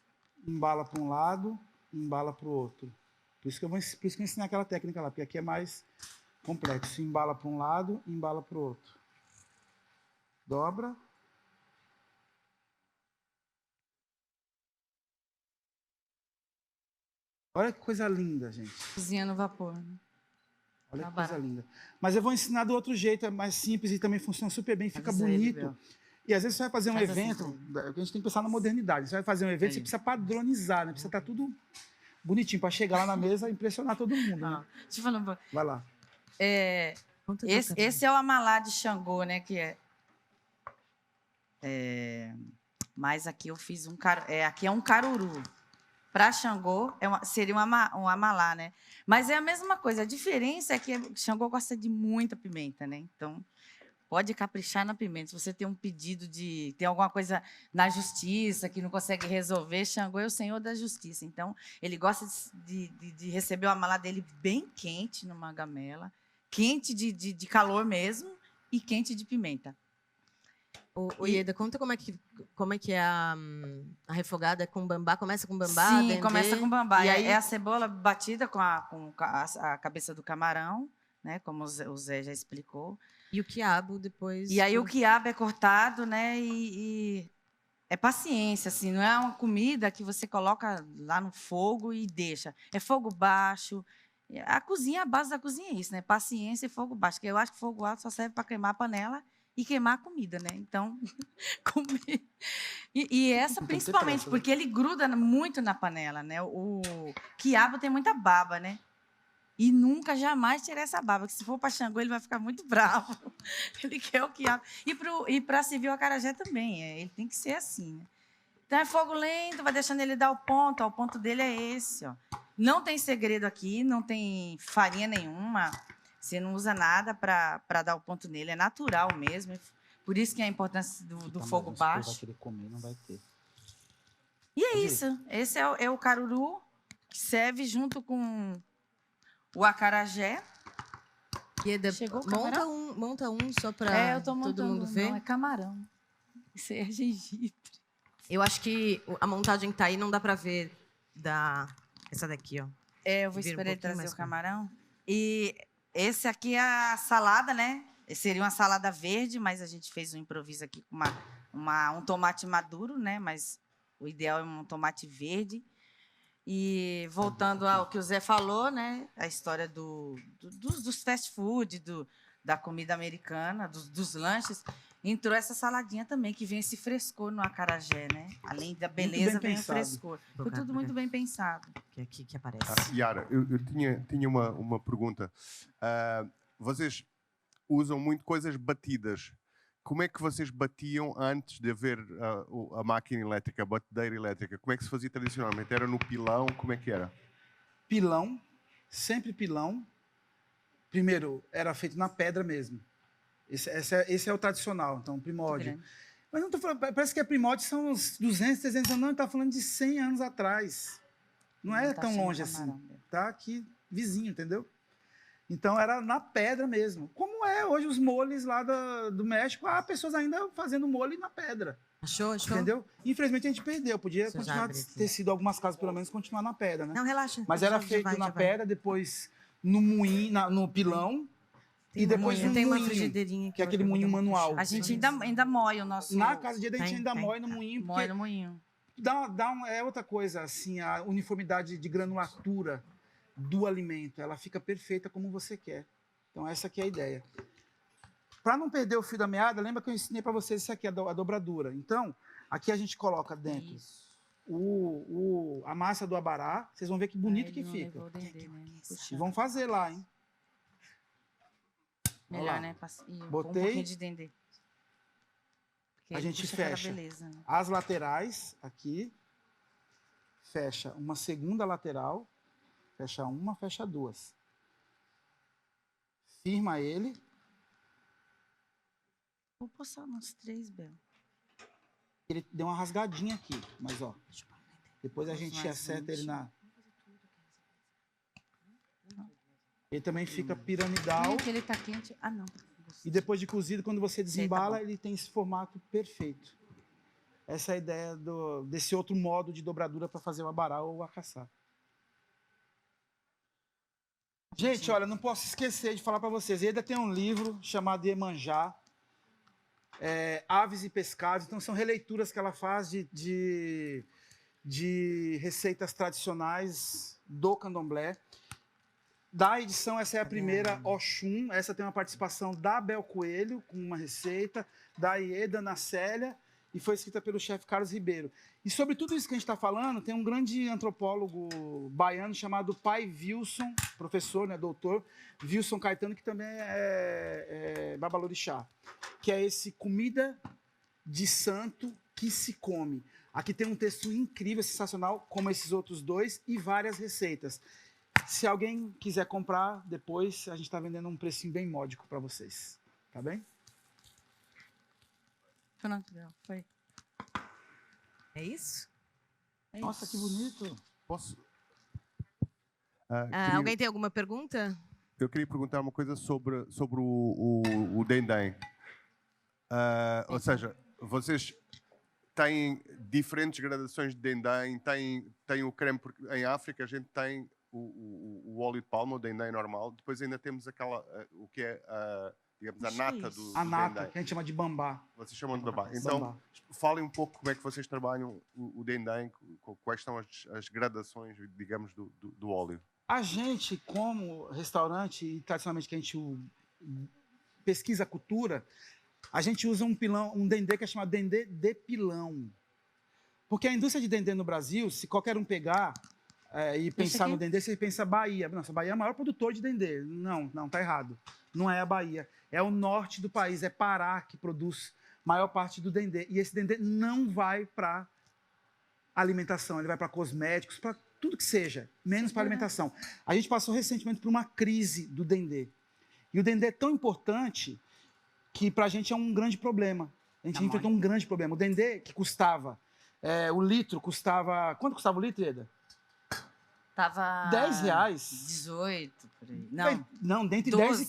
Embala para um lado, embala para o outro. Por isso que eu ensinei aquela técnica lá, porque aqui é mais complexo. Embala para um lado, embala para o outro. Dobra. Olha que coisa linda, gente. Cozinha no vapor, né? Olha Tá que coisa barato. linda. Mas eu vou ensinar do outro jeito, é mais simples e também funciona super bem, fica bonito. E às vezes você vai fazer um Faz assim, evento, a gente tem que pensar na modernidade. Você vai fazer um evento, você precisa padronizar, né? Precisa estar tudo bonitinho para chegar lá na mesa e impressionar todo mundo, né? Deixa eu falar um pouco. Vai lá. Esse é o amalá de Xangô, né? Que mas aqui eu fiz aqui é um caruru. Para Xangô, seria um amalá, né? Mas é a mesma coisa. A diferença é que Xangô gosta de muita pimenta, né? Então, pode caprichar na pimenta. Se você tem um pedido tem alguma coisa na justiça que não consegue resolver, Xangô é o senhor da justiça. Então, ele gosta de receber o amalá dele bem quente numa gamela, quente de calor mesmo e quente de pimenta. Ieda, conta como é que é a refogada com bambá. Começa com bambá? Sim, dendê, começa com bambá. E aí... É a cebola batida com a cabeça do camarão, né? Como o Zé já explicou. E o quiabo depois... E aí o quiabo é cortado, né? E é paciência, assim. Não é uma comida que você coloca lá no fogo e deixa. É fogo baixo. A cozinha, a base da cozinha é isso, né? Paciência e fogo baixo. Porque eu acho que fogo alto só serve para queimar a panela e queimar a comida, né? Então, comer. E essa principalmente, pressa, porque ele gruda muito na panela, né? O quiabo tem muita baba, né? E nunca, jamais tirar essa baba, porque se for para Xangô, ele vai ficar muito bravo. Ele quer o quiabo. E para servir o acarajé também, ele tem que ser assim, né? Então, é fogo lento, vai deixando ele dar o ponto. Ó, o ponto dele é esse, ó. Não tem segredo aqui, não tem farinha nenhuma. Você não usa nada para dar o ponto nele, é natural mesmo. Por isso que é a importância do fogo baixo. Vai querer comer, não vai ter. E é isso. Esse é o caruru, que serve junto com o acarajé. Ieda, Chegou o monta um só para todo mundo ver. Não, é camarão. Isso aí é gengibre. Eu acho que a montagem que tá aí não dá para ver essa daqui, ó. Eu vou esperar ele trazer o camarão. E esse aqui é a salada, né? Seria uma salada verde, mas a gente fez um improviso aqui com um tomate maduro, né? Mas o ideal é um tomate verde. E voltando ao que o Zé falou, né? A história dos fast food, da comida americana, dos lanches, entrou essa saladinha também, que vem esse frescor no acarajé, né? Além da beleza, vem o frescor. Foi tudo muito bem pensado. Que é aqui que aparece. Yara, eu tinha uma pergunta. Vocês usam muito coisas batidas. Como é que vocês batiam antes de haver a máquina elétrica, a batedeira elétrica? Como é que se fazia tradicionalmente? Era no pilão? Como é que era? Pilão, sempre pilão. Primeiro, era feito na pedra mesmo. Esse é o tradicional, então, primórdio. Mas não tô falando, parece que a primórdio são uns 200, 300 anos. Não, está falando de 100 anos atrás. Não é tão longe assim. Tá aqui, vizinho, entendeu? Então, era na pedra mesmo. Como é hoje os molhos lá do México. Há pessoas ainda fazendo molho na pedra. Achou? Entendeu? Infelizmente, a gente perdeu. Podia continuar, ter sido algumas casas, pelo menos, continuar na pedra, né? Não, relaxa. Mas era feito na pedra, depois no moinho, no pilão. E depois tem uma moinho, frigideirinha que é aquele moinho manual. A gente ainda moe o nosso... Na casa de Eda, a gente ainda moe no moinho. Moe no moinho. É outra coisa, assim, a uniformidade de granulatura do alimento, ela fica perfeita como você quer. Então, essa aqui é a ideia. Para não perder o fio da meada, lembra que eu ensinei para vocês isso aqui, a dobradura. Então, aqui a gente coloca dentro a massa do abará. Vocês vão ver que bonito que fica. E vão fazer lá, hein? Melhor, né? Botei. Um pouquinho de dendê. A gente fecha beleza, né? as laterais aqui. Fecha uma segunda lateral. Fecha uma, fecha duas. Firma ele. Vou postar uns 3, Bel. Ele deu uma rasgadinha aqui, mas ó. Depois a gente acerta ele na... Ele também fica piramidal. Que ele tá quente. Ah, não. E depois de cozido, quando você desembala, ele tem esse formato perfeito. Essa é a ideia desse outro modo de dobradura para fazer o abará ou o acaçá. Gente, olha, não posso esquecer de falar para vocês. Ainda tem um livro chamado Iemanjá, Aves e Pescados. Então, são releituras que ela faz de receitas tradicionais do candomblé. Da edição, essa é a primeira, Oxum. Essa tem uma participação da Bel Coelho, com uma receita, da Ieda, na Célia, e foi escrita pelo chefe Carlos Ribeiro. E sobre tudo isso que a gente está falando, tem um grande antropólogo baiano chamado Pai Wilson, professor, né, doutor, Wilson Caetano, que também é babalorixá, que é esse comida de santo que se come. Aqui tem um texto incrível, sensacional, como esses outros dois, e várias receitas. Se alguém quiser comprar, depois a gente está vendendo um precinho bem módico para vocês. Tá bem? Foi. É isso? Nossa, que bonito. Posso? Alguém tem alguma pergunta? Eu queria perguntar uma coisa sobre o dendém. Ou seja, vocês têm diferentes gradações de dendém, tem o creme, porque em África a gente tem o óleo de palma, o dendém normal, depois ainda temos aquela, o que é digamos, a nata do A nata, dendém. que a gente chama de bambá. Vocês chamam de bambá. Então, Bambá. falem um pouco como é que vocês trabalham o dendém, quais são as gradações, digamos, do óleo. A gente, como restaurante, e tradicionalmente que a gente pesquisa a cultura, a gente usa um dendê que é chamado dendê de pilão. Porque a indústria de dendê no Brasil, se qualquer um pegar e pensar no dendê, você pensa Bahia. Nossa, Bahia é o maior produtor de dendê. Não, tá errado. Não é a Bahia. É o norte do país, é Pará que produz a maior parte do dendê. E esse dendê não vai para alimentação, ele vai para cosméticos, para tudo que seja, menos para alimentação. A gente passou recentemente por uma crise do dendê. E o dendê é tão importante que para a gente é um grande problema. A gente enfrentou um grande problema. O dendê que custava, o litro custava... Quanto custava o litro, Eda? Tava... R$10. 18, por aí. Não, entre 12.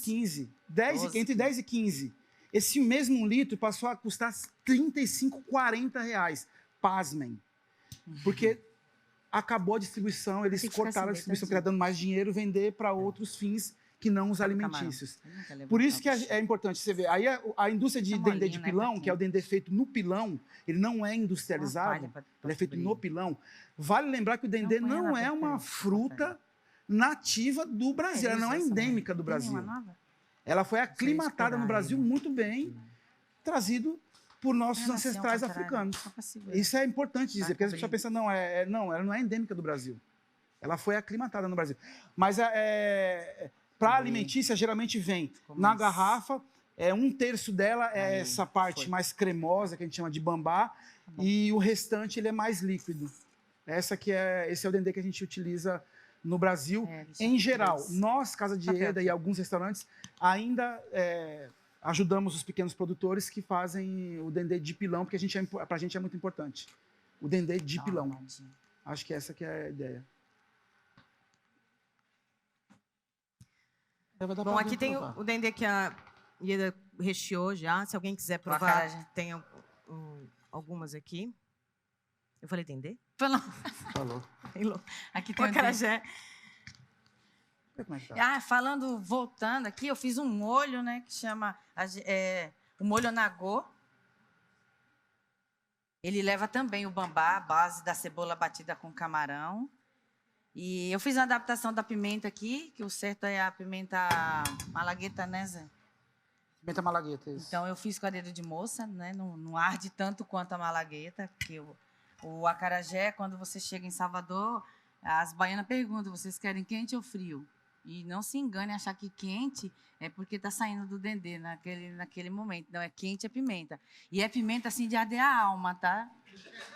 10 e 15. Entre 10 e 15. Esse mesmo litro passou a custar R$35, R$40. Pasmem. Porque acabou a distribuição, eles cortaram a distribuição, queria dando mais dinheiro, vender para outros fins que não os alimentícios. Por isso que é importante você ver. Aí a indústria de dendê de pilão, que é o dendê feito no pilão, ele não é industrializado, ele é feito no pilão. Vale lembrar que o dendê não é uma fruta nativa do Brasil, ela não é endêmica do Brasil. Ela foi aclimatada no Brasil muito bem, trazido por nossos ancestrais africanos. Isso é importante dizer, porque as pessoas pensam, não, ela não é endêmica do Brasil. Ela foi aclimatada no Brasil. Mas para alimentícia, geralmente vem na garrafa, 1/3 dela é essa parte mais cremosa, que a gente chama de bambá, e o restante ele é mais líquido. Esse é o dendê que a gente utiliza no Brasil, em geral. Nós, Casa de Eda e alguns restaurantes, ainda ajudamos os pequenos produtores que fazem o dendê de pilão, porque para a gente é muito importante. O dendê de pilão. Acho que essa que é a ideia. Bom, aqui tem o dendê que a Ieda recheou já. Se alguém quiser provar, tem algumas aqui. Eu falei dendê? Falou. Aqui tem o acarajé. Voltando aqui, eu fiz um molho, né, que chama o molho nagô. Ele leva também o bambá, a base da cebola batida com camarão. E eu fiz uma adaptação da pimenta aqui, que o certo é a pimenta malagueta, né, Zé? Pimenta malagueta, isso. Então, eu fiz com a dedo de moça, né? Não arde tanto quanto a malagueta, porque o acarajé, quando você chega em Salvador, as baianas perguntam, vocês querem quente ou frio? E não se engane achar que quente é porque está saindo do dendê naquele momento. Não, é quente, é pimenta. E é pimenta, assim, de arder a alma, tá?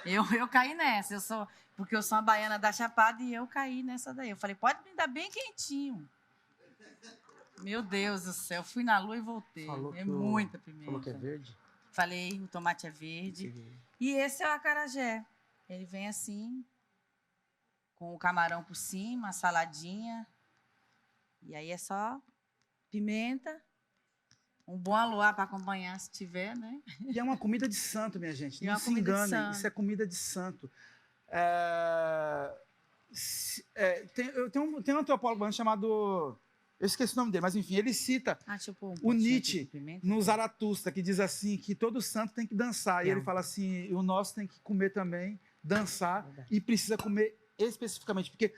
Eu caí nessa, porque eu sou uma baiana da Chapada e eu caí nessa daí. Eu falei, pode me dar bem quentinho. Meu Deus do céu, fui na lua e voltei. É muita pimenta. Falou que é verde? Falei, o tomate é verde. E esse é o acarajé. Ele vem assim, com o camarão por cima, a saladinha. E aí é só pimenta, um bom aluá para acompanhar, se tiver, né? E é uma comida de santo, minha gente. E Não uma se comida de enganem, santo. isso é comida de santo. Tem um antropólogo chamado... Eu esqueci o nome dele, mas enfim, ele cita o Nietzsche no Zaratustra, que diz assim, que todo santo tem que dançar. E ele fala assim, o nosso tem que comer também, dançar, e precisa comer especificamente. Porque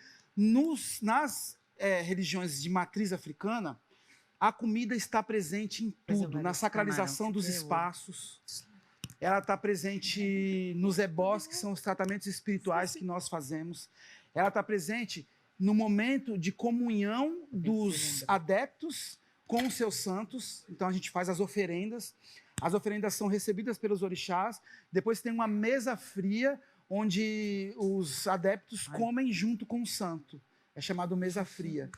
nas religiões de matriz africana, a comida está presente em tudo, na sacralização dos espaços. Ela está presente nos ebós, que são os tratamentos espirituais que nós fazemos. Ela está presente no momento de comunhão dos adeptos com os seus santos. Então, a gente faz as oferendas. As oferendas são recebidas pelos orixás. Depois tem uma mesa fria, onde os adeptos comem junto com o santo. É chamado mesa fria.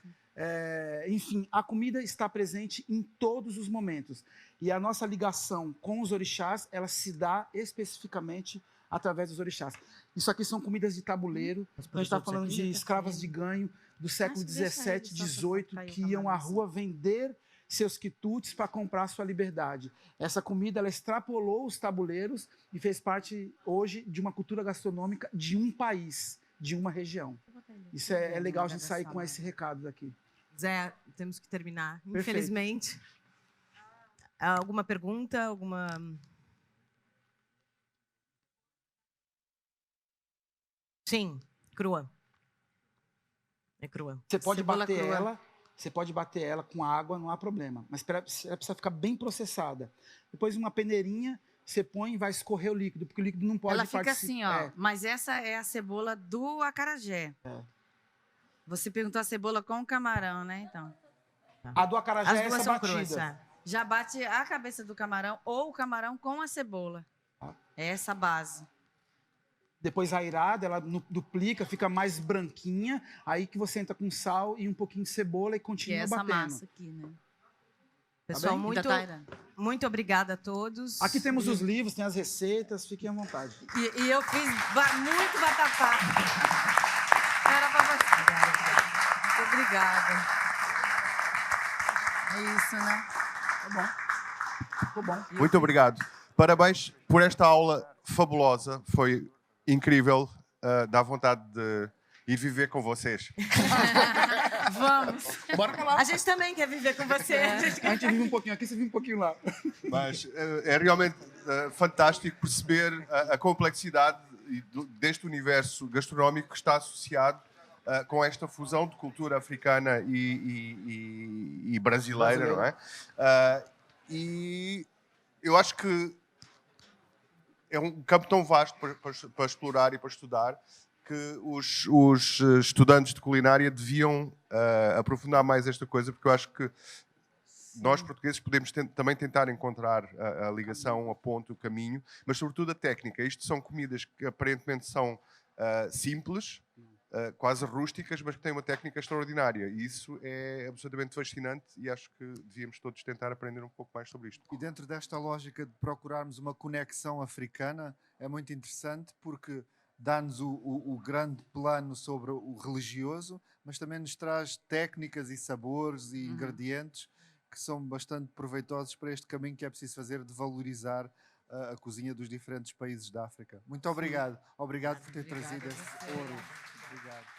Enfim, a comida está presente em todos os momentos. E a nossa ligação com os orixás, ela se dá especificamente através dos orixás. Isso aqui são comidas de tabuleiro. Então, a gente está falando de escravas de ganho do século XVII, XVIII, que iam à rua vender seus quitutes para comprar sua liberdade. Essa comida, ela extrapolou os tabuleiros e fez parte, hoje, de uma cultura gastronômica de um país, de uma região. Isso é legal a gente sair com esse recado daqui. Zé, temos que terminar, Perfeito. infelizmente. Alguma pergunta? Alguma... Sim, crua. É crua. Você pode Cebola bater crua. ela, você pode bater ela com água, não há problema. Mas ela precisa ficar bem processada. Depois, uma peneirinha, você põe e vai escorrer o líquido, porque o líquido não pode Ela fica assim, ó. É. Mas essa é a cebola do acarajé. Você perguntou a cebola com o camarão, né? Então, A do acarajé As é duas essa são batida. cruas. já bate a cabeça do camarão ou o camarão com a cebola. É essa a base. Depois a airada, ela duplica, fica mais branquinha. Aí que você entra com sal e um pouquinho de cebola e Que continua é essa batendo. massa aqui, né? Pessoal, bem? Ainda tá airando. muito obrigada a todos. Aqui temos os livros, tem as receitas, fiquem à vontade. E eu fiz muito batata. Era pra você. Muito obrigada. É isso, né? Tá bom. Ficou bom. Muito obrigado. Parabéns por esta aula fabulosa. Foi incrível. Dá vontade de ir viver com vocês. Vamos. Bora pra lá. A gente também quer viver com você. A gente vive um pouquinho aqui, você vive um pouquinho lá. Mas é realmente fantástico perceber a complexidade deste universo gastronómico que está associado com esta fusão de cultura africana e brasileira, não é? E eu acho que é um campo tão vasto para explorar e para estudar que os estudantes de culinária deviam aprofundar mais esta coisa, porque eu acho que nós, portugueses, podemos também tentar encontrar a ligação, a ponte, o caminho, mas sobretudo a técnica. Isto são comidas que aparentemente são simples, quase rústicas, mas que têm uma técnica extraordinária. E isso é absolutamente fascinante e acho que devíamos todos tentar aprender um pouco mais sobre isto. E dentro desta lógica de procurarmos uma conexão africana, é muito interessante porque dá-nos o grande plano sobre o religioso, mas também nos traz técnicas e sabores e ingredientes que são bastante proveitosos para este caminho que é preciso fazer de valorizar a cozinha dos diferentes países da África. Muito obrigado. Obrigado por ter trazido esse ouro. Obrigado.